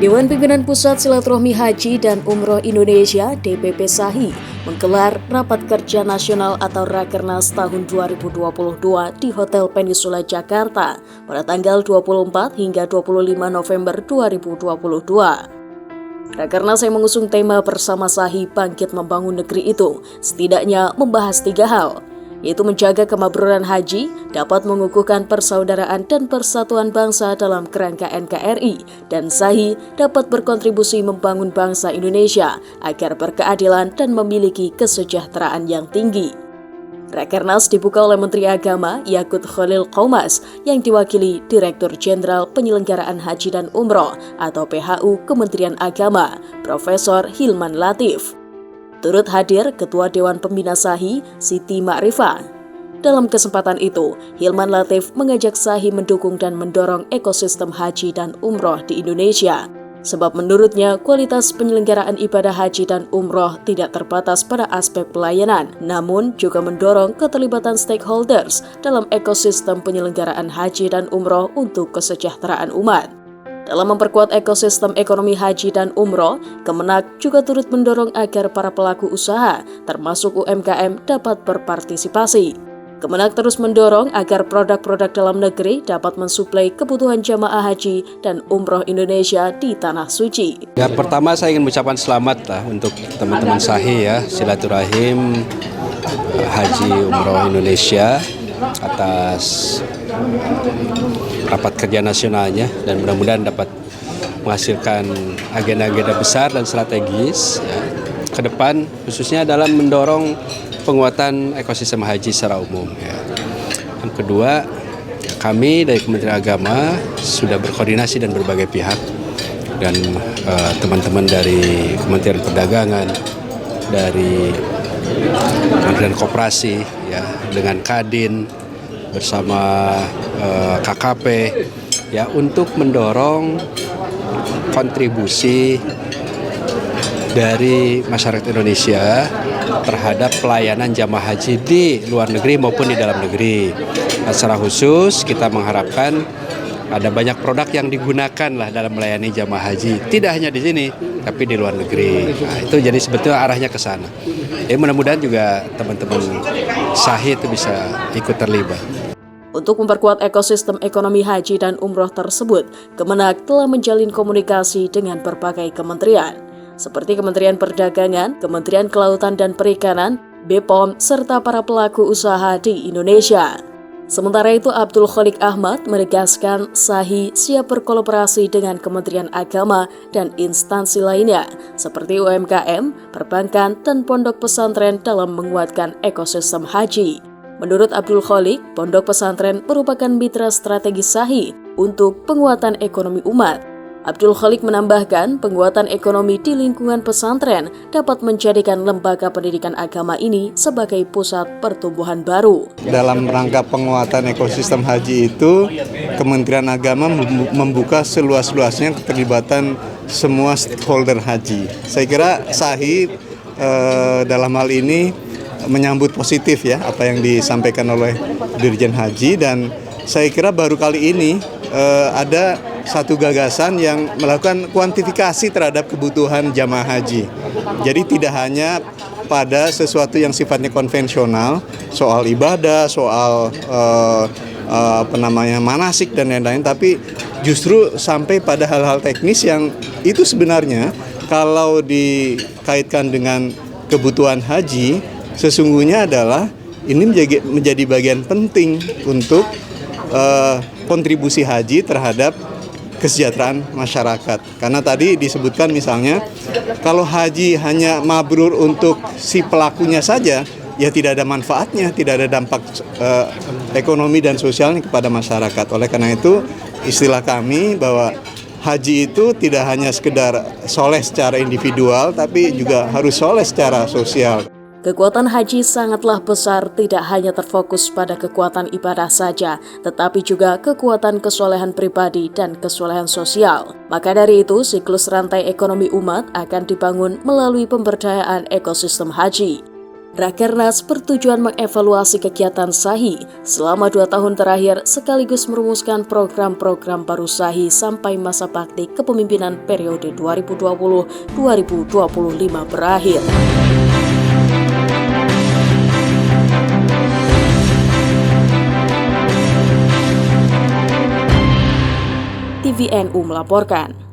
Dewan Pimpinan Pusat Silaturahmi Haji dan Umroh Indonesia (DPP SAHI) menggelar Rapat Kerja Nasional atau Rakernas tahun 2022 di Hotel Peninsula Jakarta pada tanggal 24 hingga 25 November 2022. Rakernas yang mengusung tema Bersama SAHI Bangkit Membangun Negeri itu setidaknya membahas 3 hal, yaitu menjaga kemakmuran haji, dapat mengukuhkan persaudaraan dan persatuan bangsa dalam kerangka NKRI, dan SAHI dapat berkontribusi membangun bangsa Indonesia agar berkeadilan dan memiliki kesejahteraan yang tinggi. Rakernas dibuka oleh Menteri Agama Yakut Khalil Qomas yang diwakili Direktur Jenderal Penyelenggaraan Haji dan Umroh atau PHU Kementerian Agama, Profesor Hilman Latif. Turut hadir Ketua Dewan Pembina SAHI, Siti Ma'rifah. Dalam kesempatan itu, Hilman Latif mengajak SAHI mendukung dan mendorong ekosistem haji dan umroh di Indonesia. Sebab menurutnya, kualitas penyelenggaraan ibadah haji dan umroh tidak terbatas pada aspek pelayanan, namun juga mendorong keterlibatan stakeholders dalam ekosistem penyelenggaraan haji dan umroh untuk kesejahteraan umat. Dalam memperkuat ekosistem ekonomi haji dan umroh, Kemenak juga turut mendorong agar para pelaku usaha, termasuk UMKM, dapat berpartisipasi. Kemenak terus mendorong agar produk-produk dalam negeri dapat mensuplai kebutuhan jamaah haji dan umroh Indonesia di Tanah Suci. Ya, pertama saya ingin mengucapkan selamat untuk teman-teman SAHI ya, silaturahim Haji Umroh Indonesia atas rapat kerja nasionalnya, dan mudah-mudahan dapat menghasilkan agenda-agenda besar dan strategis ya, ke depan, khususnya dalam mendorong penguatan ekosistem haji secara umum ya. Yang kedua, kami dari Kementerian Agama sudah berkoordinasi dan berbagai pihak dan teman-teman dari Kementerian Perdagangan, dari Kementerian Koperasi ya, dengan Kadin bersama KKP ya, untuk mendorong kontribusi dari masyarakat Indonesia terhadap pelayanan jamaah haji di luar negeri maupun di dalam negeri. Nah, secara khusus kita mengharapkan ada banyak produk yang digunakan lah dalam melayani jamaah haji, tidak hanya di sini tapi di luar negeri. Nah, itu jadi sebetulnya arahnya ke sana. Jadi mudah-mudahan juga teman-teman SAHI itu bisa ikut terlibat. Untuk memperkuat ekosistem ekonomi haji dan umroh tersebut, Kemenak telah menjalin komunikasi dengan berbagai kementerian, seperti Kementerian Perdagangan, Kementerian Kelautan dan Perikanan, BPOM, serta para pelaku usaha di Indonesia. Sementara itu, Abdul Khalik Ahmad menegaskan SAHI siap berkolaborasi dengan Kementerian Agama dan instansi lainnya, seperti UMKM, perbankan, dan pondok pesantren dalam menguatkan ekosistem haji. Menurut Abdul Khalik, pondok pesantren merupakan mitra strategis SAHI untuk penguatan ekonomi umat. Abdul Khalik menambahkan, penguatan ekonomi di lingkungan pesantren dapat menjadikan lembaga pendidikan agama ini sebagai pusat pertumbuhan baru. Dalam rangka penguatan ekosistem haji itu, Kementerian Agama membuka seluas-luasnya keterlibatan semua stakeholder haji. Saya kira SAHI dalam hal ini menyambut positif ya apa yang disampaikan oleh Dirjen Haji, dan saya kira baru kali ini ada satu gagasan yang melakukan kuantifikasi terhadap kebutuhan jamaah haji. Jadi tidak hanya pada sesuatu yang sifatnya konvensional, soal ibadah, soal manasik dan lain-lain, tapi justru sampai pada hal-hal teknis yang itu sebenarnya kalau dikaitkan dengan kebutuhan haji, sesungguhnya adalah ini menjadi bagian penting untuk kontribusi haji terhadap kesejahteraan masyarakat. Karena tadi disebutkan misalnya, kalau haji hanya mabrur untuk si pelakunya saja, ya tidak ada manfaatnya, tidak ada dampak ekonomi dan sosialnya kepada masyarakat. Oleh karena itu, istilah kami bahwa haji itu tidak hanya sekedar soleh secara individual, tapi juga harus soleh secara sosial. Kekuatan haji sangatlah besar, tidak hanya terfokus pada kekuatan ibadah saja, tetapi juga kekuatan kesolehan pribadi dan kesolehan sosial. Maka dari itu, siklus rantai ekonomi umat akan dibangun melalui pemberdayaan ekosistem haji. Rakernas bertujuan mengevaluasi kegiatan SAHI selama 2 tahun terakhir sekaligus merumuskan program-program baru SAHI sampai masa bakti kepemimpinan periode 2020-2025 berakhir. TVNU melaporkan.